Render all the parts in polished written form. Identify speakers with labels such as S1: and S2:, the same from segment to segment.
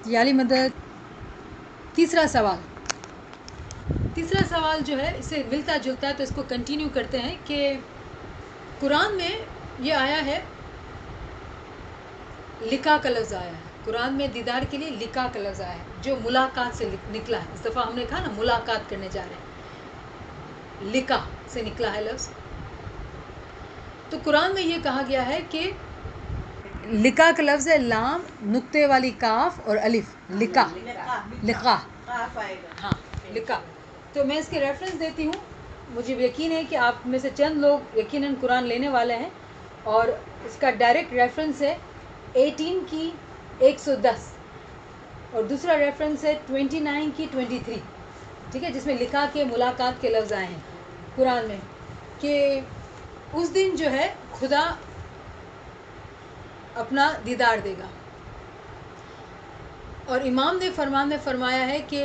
S1: याली मदद। तीसरा सवाल जो है इससे मिलता जुलता है, तो इसको कंटिन्यू करते हैं कि कुरान में ये आया है, लिका का लफ्ज़ आया है कुरान में, दीदार के लिए लिका का लफ्ज़ आया है, जो मुलाकात से निकला है। इस दफ़ा हमने कहा ना मुलाकात करने जा रहे हैं, लिका से निकला है लफ्ज़। तो कुरान में ये कहा गया है कि लिका का लफ्ज़ है लाम, नुक्ते वाली काफ और अलिफ, लिका, लिका, हाँ लिका। तो मैं इसके रेफरेंस देती हूँ। मुझे यकीन है कि आप में से चंद लोग यकीनन कुरान लेने वाले हैं, और इसका डायरेक्ट रेफरेंस है 18 की 110 और दूसरा रेफरेंस है 29 की 23, ठीक है, जिसमें लिखा के मुलाकात के लफ्ज़ आए हैं कुरान में कि उस दिन जो है खुदा अपना दीदार देगा। और इमाम ने फरमान में फरमाया है कि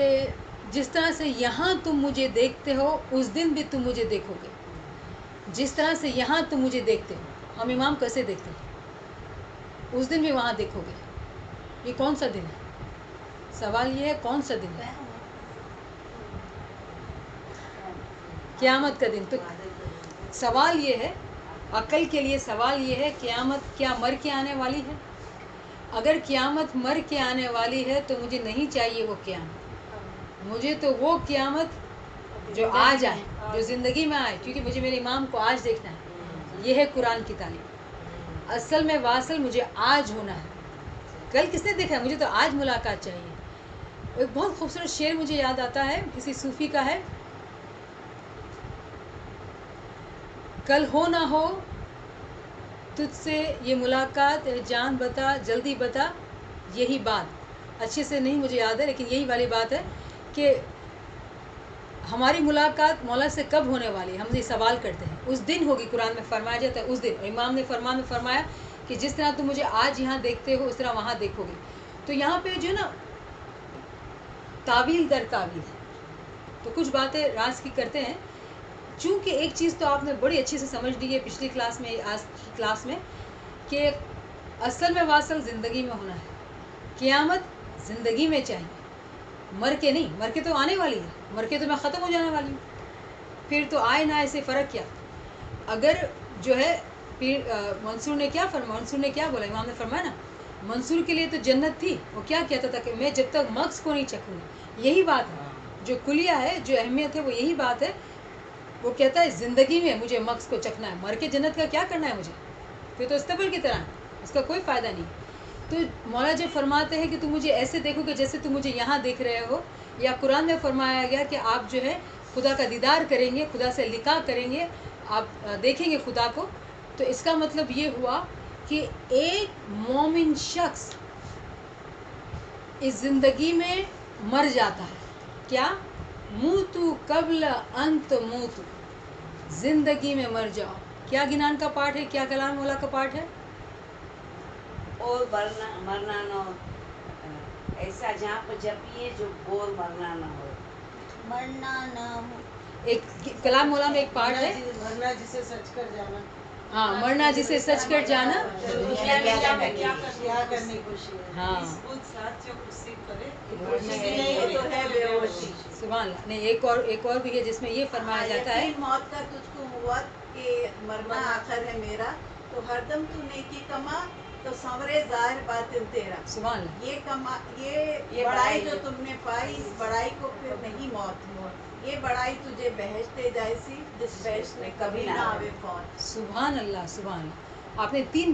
S1: जिस तरह से यहाँ तुम मुझे देखते हो उस दिन भी तुम मुझे देखोगे। जिस तरह से यहाँ तुम मुझे देखते हो, हम इमाम कैसे देखते हैं, उस दिन भी वहाँ देखोगे। ये कौन सा दिन है? सवाल ये है कौन सा दिन है? क़यामत का दिन। तो सवाल ये है, अक्ल के लिए सवाल ये है, क़यामत क्या मर के आने वाली है? अगर क़यामत मर के आने वाली है तो मुझे नहीं चाहिए वो क़यामत, मुझे तो वो क़यामत जो आज आए, जो ज़िंदगी में आए, क्योंकि मुझे मेरे इमाम को आज देखना है। ये है कुरान की तालीम। असल में वासल मुझे आज होना है, कल किसने देखा है? मुझे तो आज मुलाकात चाहिए। एक बहुत खूबसूरत शेर मुझे याद आता है, किसी सूफ़ी का है, कल हो ना हो तुझसे ये मुलाकात, जान बता जल्दी बता यही बात। अच्छे से नहीं मुझे याद है, लेकिन यही वाली बात है कि हमारी मुलाकात मौला से कब होने वाली है। हम ये सवाल करते हैं, उस दिन होगी। कुरान में फरमाया जाता है उस दिन, और इमाम ने फरमान में फरमाया कि जिस तरह तुम मुझे आज यहाँ देखते हो उस तरह वहाँ देखोगे। तो यहाँ पे जो ना तावील दर तावील है, तो कुछ बातें राज की करते हैं। चूँकि एक चीज़ तो आपने बड़ी अच्छी से समझ ली है पिछली क्लास में, आज की क्लास में, कि असल में वासल ज़िंदगी में होना है, क़यामत ज़िंदगी में चाहिए, मर के नहीं। मर के तो आने वाली है, मर के तो मैं ख़त्म हो जाने वाली हूँ, फिर तो आए ना ऐसे फ़र्क क्या। अगर जो है मंसूर ने क्या फरमाया, मंसूर ने क्या बोला, इमाम ने फरमाया ना, मंसूर के लिए तो जन्नत थी, वो क्या कहता था कि मैं जब तक मक्स को नहीं चखूँगा। यही बात है, जो कुलिया है, जो अहमियत है, वो यही बात है। वो कहता है ज़िंदगी में मुझे मक्स को चखना है, मर के जन्नत का क्या करना है मुझे, फिर तो इस्तबल की तरह, उसका कोई फ़ायदा नहीं। तो मौला जब फरमाते हैं कि तुम मुझे ऐसे देखोगे जैसे तुम मुझे यहाँ देख रहे हो, या कुरान में फरमाया गया कि आप जो है खुदा का दीदार करेंगे, खुदा से लिका करेंगे, आप देखेंगे खुदा को। तो इसका मतलब ये हुआ कि एक मोमिन शख्स इस ज़िंदगी में मर जाता है। क्या? मूतू कबल अंत मूतू, ज़िंदगी में मर जाओ। क्या गिनान का पाठ है, क्या कलाम मौला का पाठ है?
S2: और मरना ना हो, ऐसा जहाँ पर जपिए जो बोर मरना ना हो,
S3: मरना ना हो।
S1: एक कलाम मौला में एक पाठ है,
S4: मरना जिसे सच कर जाना।
S1: हाँ, मरना जिसे सच कर जाना,
S4: क्या करने की खुशी है।
S1: हाँ, सुभान अल्लाह। नहीं, एक और भी है जिसमें ये फरमाया जाता है,
S5: मौत का तुझको हुआ कि मरना आखिर है मेरा, तो हरदम तू नेकी कमा तो संवरे ज़ाहिर बातिन तेरा।
S1: सुभान अल्लाह।
S5: ये बड़ाई जो तुमने पाई, इस बड़ाई को फिर नहीं मौत हो, ये बड़ाई तुझे बहश्ते जायसी जिस बहश्त में कभी ना आवे फौत।
S1: सुभान अल्लाह, सुभान अल्लाह। आपने तीन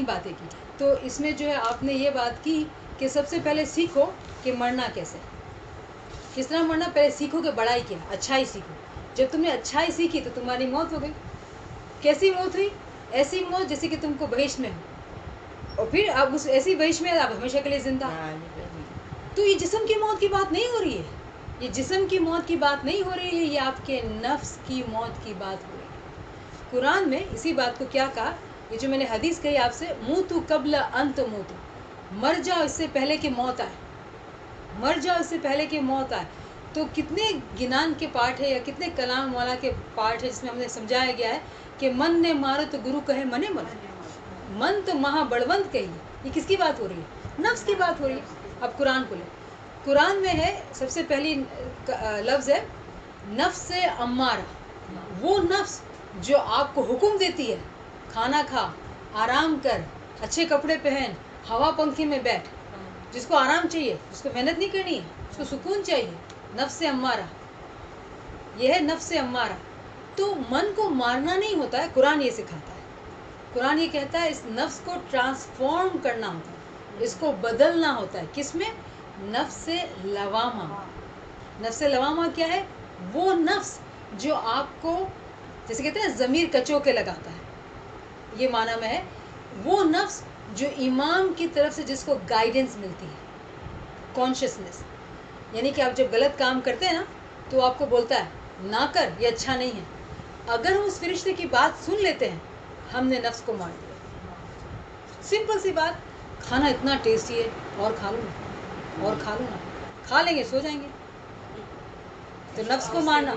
S1: बातें की। तो इसमें जो है आपने ये बात की कि सबसे पहले सीखो कि मरना कैसे, किस तरह मरना, पहले सीखो कि बड़ाई क्या, अच्छाई सीखो। जब तुमने अच्छाई सीखी तो तुम्हारी मौत हो गई। कैसी मौत हुई? ऐसी मौत जैसे कि तुमको बहिश्त में हो, और फिर अब उस ऐसी बहिश्त में आप हमेशा के लिए ज़िंदा। तो ये जिस्म की मौत की बात नहीं हो रही है, ये जिस्म की मौत की बात नहीं हो रही है, ये आपके नफ्स की मौत की बात हो रही है। कुरान में इसी बात को क्या कहा, ये जो मैंने हदीस कही आपसे, मूतू कबल अंत मूतू, मर जाओ इससे पहले कि मौत आए, मर जाओ इससे पहले कि मौत आए। तो कितने गिनान के पाठ है या कितने कलाम वाला के पाठ है जिसमें हमने समझाया गया है कि मन ने मारो तो गुरु कहे मने मन, मन तो महा बड़वंत कही। ये किसकी बात हो रही है? नफ्स की बात हो रही है। अब कुरान को ले, कुरान में है सबसे पहली लफ्ज़ है नफ्स अम्मारा, वो नफ्स जो आपको हुक्म देती है खाना खा, आराम कर, अच्छे कपड़े पहन, हवा पंखे में बैठ, जिसको आराम चाहिए, जिसको मेहनत नहीं करनी है, उसको सुकून चाहिए, नफ्स अम्मारा, यह है नफ्स अम्मारा। तो मन को मारना नहीं होता है, कुरान ये सिखाता है। कुरान ये कहता है इस नफ्स को ट्रांसफॉर्म करना होता है, इसको बदलना होता है। किस में? नफ्स लवामा। नफ्स लवामा क्या है? वो नफ्स जो आपको, जैसे कहते हैं ज़मीर कचो के लगाता है, ये माना में है, वो नफ्स जो इमाम की तरफ से जिसको गाइडेंस मिलती है, कॉन्शियसनेस, यानी कि आप जब गलत काम करते हैं ना तो आपको बोलता है ना कर, ये अच्छा नहीं है। अगर हम उस फरिश्ते की बात सुन लेते हैं, हमने नफ्स को मार दिया। सिंपल सी बात, खाना इतना टेस्टी है और खा लूँ ना, और खा लूँ ना, खा लेंगे सो जाएंगे, तो नफ्स को मारना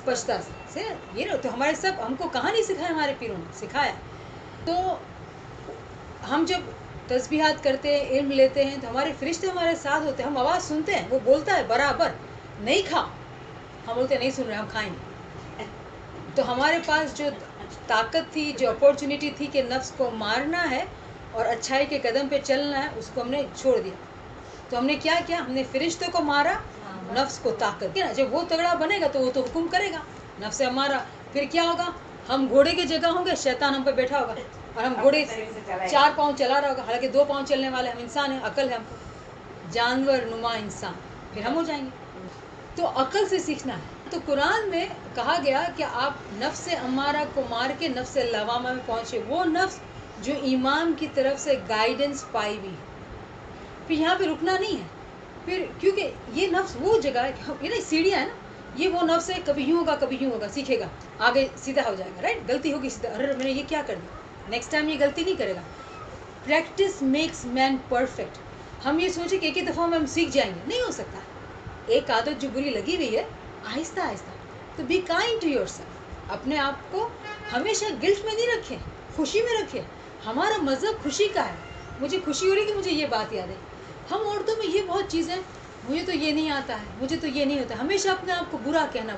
S1: पछता से ये ना। तो हमारे सब, हमको कहाँ नहीं सिखाया, हमारे पीरों ने सिखाया। तो हम जब तस्बीहात करते हैं, इल्म लेते हैं, तो हमारे फरिश्ते हमारे साथ होते हैं, हम आवाज़ सुनते हैं, वो बोलता है बराबर नहीं खा, हम बोलते नहीं सुन रहे, हम खाएंगे। तो हमारे पास जो ताकत थी, जो अपॉर्चुनिटी थी कि नफ्स को मारना है और अच्छाई के कदम पे चलना है, उसको हमने छोड़ दिया। तो हमने क्या किया? हमने फरिश्तों को मारा, नफ्स को ताकत दिया। जब वो तगड़ा बनेगा तो वो तो हुक्म करेगा, नफ्स हमारा। फिर क्या होगा? हम घोड़े की जगह होंगे, शैतान हम पे बैठा होगा और हम घोड़े 4 पाँव चला रहा होगा, हालांकि 2 पाँव चलने वाले हम इंसान हैं, अकल है हमको, जानवर नुमा इंसान, फिर हम हो जाएंगे। तो अकल से सीखना है। तो कुरान में कहा गया कि आप नफ्स अम्मारा को मार के नफ्स लवामा में पहुँचे, वो नफ्स जो इमाम की तरफ से गाइडेंस पाई हुई है। फिर यहाँ पे रुकना नहीं है, फिर क्योंकि ये नफ्स वो जगह है, ये ना सीढ़ियाँ है ना, ये वो नफ्स है, कभी यूँ होगा कभी यूँ होगा, सीखेगा, आगे सीधा हो जाएगा, राइट। गलती होगी सीधा, अरे मैंने ये क्या कर दिया, नेक्स्ट टाइम ये गलती नहीं करेगा। Practice makes man perfect. हम ये सोचे कि एक ही दफ़ा में हम सीख जाएंगे, नहीं हो सकता। एक आदत जो बुरी लगी हुई है, आहिस्ता आहिस्ता। तो बी काइंड टू योरसेल्फ, अपने आप को हमेशा गिल्ट में नहीं रखें, खुशी में रखें। हमारा मज़हब खुशी का है। मुझे खुशी हो रही कि मुझे ये बात याद है। हम औरतों में ये बहुत चीज़ें, मुझे तो ये नहीं आता है, मुझे तो ये नहीं होता, हमेशा अपने आप को बुरा कहना।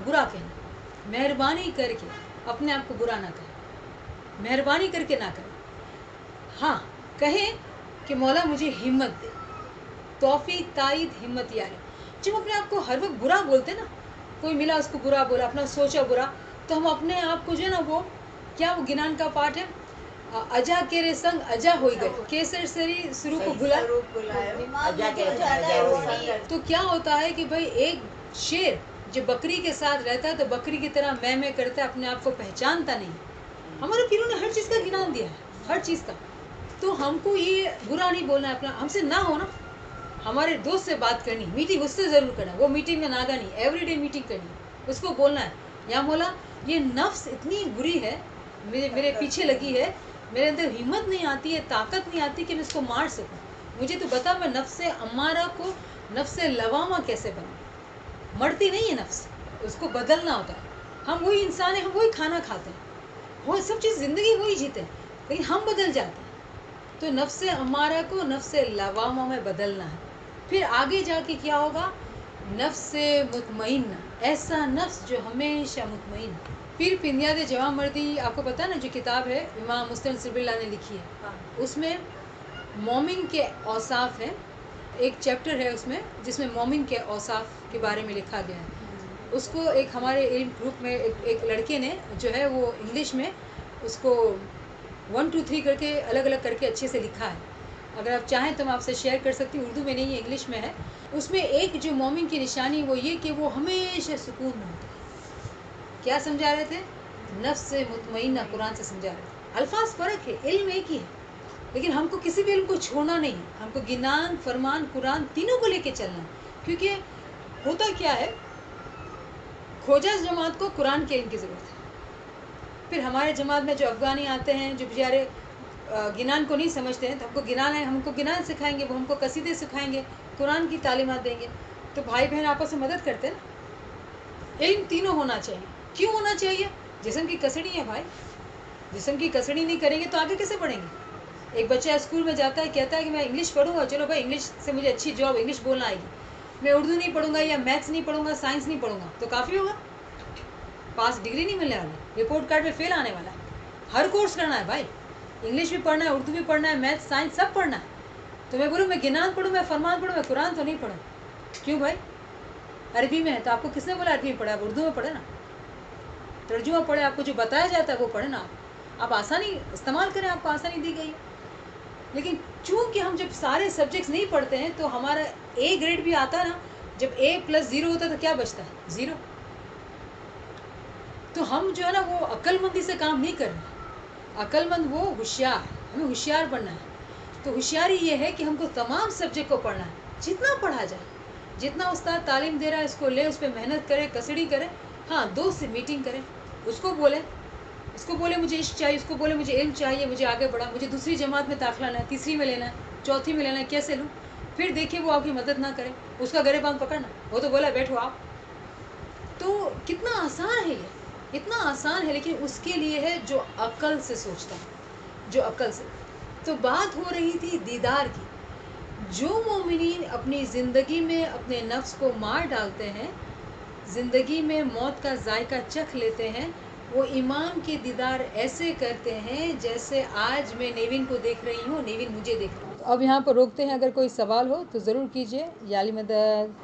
S1: मेहरबानी करके अपने आप को बुरा ना करें, मेहरबानी करके ना करें। हाँ, कहें कि मौला मुझे हिम्मत दे, तौफीक ताईद हिम्मत यार। जब अपने आप को हर वक्त बुरा बोलते ना, कोई मिला उसको बुरा बोला, अपना सोचा बुरा, तो हम अपने आप को जो है ना, वो क्या, वो गिनान का पाठ है, अजा केरे संग अजा हो गए, केसर सरी शुरू को भुला। तो क्या होता है कि भाई एक शेर जो बकरी के साथ रहता है तो बकरी की तरह मैं करता है, अपने आप को पहचानता नहीं। हमारे पीरों ने हर चीज़ का गिनान दिया है, हर चीज़ का। तो हमको ये बुरा नहीं बोलना है, अपना हमसे ना हो ना, हमारे दोस्त से बात करनी, मीटिंग उससे ज़रूर करना, वो मीटिंग में नागा नहीं, एवरीडे मीटिंग करनी, उसको बोलना है, या मौला ये नफ्स इतनी बुरी है, मेरे पीछे लगी है, मेरे अंदर हिम्मत नहीं आती है, ताकत नहीं आती कि मैं इसको मार सकूं, मुझे तो बता मैं नफ्स अम्मारा को नफ्स लवामा कैसे बनाऊं। मरती नहीं है नफ्स, उसको बदलना होता है। हम वही इंसान हैं, हम वही खाना खाते हैं, वो सब चीज़ ज़िंदगी वही जीते हैं, लेकिन हम बदल जाते हैं। तो नफ्स अम्मारा को नफ्स लवामा में बदलना है। फिर आगे जाके क्या होगा? नफ्स मुतमईन्ना, ऐसा नफ्स जो हमेशा मुतमईन। फिर पिंदियाद जवां मर्दी, आपको पता है ना, जो किताब है इमाम मुस्लिम सिबिल्ला ने लिखी है, उसमें मोमिन के औसाफ है, एक चैप्टर है उसमें जिसमें मोमिन के औसाफ के बारे में लिखा गया है। उसको एक हमारे इल्म ग्रुप में एक लड़के ने जो है वो इंग्लिश में उसको 1 2 3 करके अलग अलग करके अच्छे से लिखा है। अगर आप चाहें तो मैं आपसे शेयर कर सकती हूँ, उर्दू में नहीं है, इंग्लिश में है। उसमें एक जो मोमिन की निशानी वो ये कि वो हमेशा सुकून में होता है। क्या समझा रहे थे? नफ्स मुतमईन्ना कुरान से समझा रहे थे। अल्फाज फ़र्क है, इल्म एक ही है, लेकिन हमको किसी भी इल्म को छोड़ना नहीं है। हमको गिनान, फरमान, कुरान तीनों को लेके चलना है। क्योंकि होता क्या है, खोजा जमात को कुरान के इल्म की ज़रूरत है। फिर हमारे जमात में जो अफ़गानी आते हैं, जो बेचारे गिनान को नहीं समझते हैं, तो हमको गिनान है, हमको गिनान सिखाएंगे, वो हमको कसीदे सिखाएंगे, कुरान की तालीमात देंगे। तो भाई बहन आपस में मदद करते हैं ना। इल्म तीनों होना चाहिए। क्यों होना चाहिए? जिस्म की कसड़ी है भाई, जिस्म की कसड़ी नहीं करेंगे तो आगे कैसे बढ़ेंगे? एक बच्चा स्कूल में जाता है, कहता है कि मैं इंग्लिश पढ़ूंगा, चलो भाई इंग्लिश से मुझे अच्छी जॉब, इंग्लिश बोलना आएगी, मैं उर्दू नहीं पढ़ूंगा या मैथ्स नहीं पढ़ूंगा, साइंस नहीं पढ़ूंगा, तो काफ़ी होगा, पास डिग्री नहीं मिलने वाली, रिपोर्ट कार्ड में फेल आने वाला है। हर कोर्स करना है भाई, इंग्लिश भी पढ़ना है, उर्दू भी पढ़ना है, मैथ्स साइंस सब पढ़ना है। तो मैं बोलूँ मैं गिनान पढ़ूँ, मैं फरमान पढ़ूँ, मैं कुरान तो नहीं पढ़ूँ। क्यों भाई? अरबी में है तो आपको किसने बोला अरबी में पढ़ा? आप उर्दू में पढ़े ना, तर्जुमा पढ़े, आपको जो बताया जाता है वो पढ़े ना, आप आसानी इस्तेमाल करें, आपको आसानी दी गई है। लेकिन चूँकि हम जब सारे सब्जेक्ट्स नहीं पढ़ते हैं तो हमारा ए ग्रेड भी आता है ना, जब A+0 होता है तो क्या बचता है? 0। तो हम जो है ना वो अक्लमंदी से काम नहीं कर रहे। अक्लमंद वो होशियार, हमें होशियार बनना है। तो होशियारी ये है कि हमको तमाम सब्जेक्ट को पढ़ना है, जितना पढ़ा जाए, जितना उस्ताद तालीम दे रहा है उसको ले, उस पर मेहनत करें, कसड़ी करें। हाँ, दोस्त से मीटिंग करें, उसको बोले मुझे इश्क चाहिए, उसको बोले मुझे इल्म चाहिए, मुझे आगे बढ़ा, मुझे दूसरी जमात में दाखिला लेना है, तीसरी में लेना है, चौथी में लेना है, कैसे लूँ? फिर देखिए वो आपकी मदद ना करे, उसका गरेबान पकड़ना, वो तो बोला बैठो आप। तो कितना आसान है ये, इतना आसान है, लेकिन उसके लिए है जो अक्ल से सोचता है, जो अक्ल से। तो बात हो रही थी दीदार की। जो मोमिनीन अपनी ज़िंदगी में अपने नफ्स को मार डालते हैं, ज़िंदगी में मौत का जायका चख लेते हैं, वो इमाम के दीदार ऐसे करते हैं जैसे आज मैं नेविन को देख रही हूँ, नेविन मुझे देख रहा हूँ। अब यहाँ पर रोकते हैं, अगर कोई सवाल हो तो ज़रूर कीजिए। या अली मदद।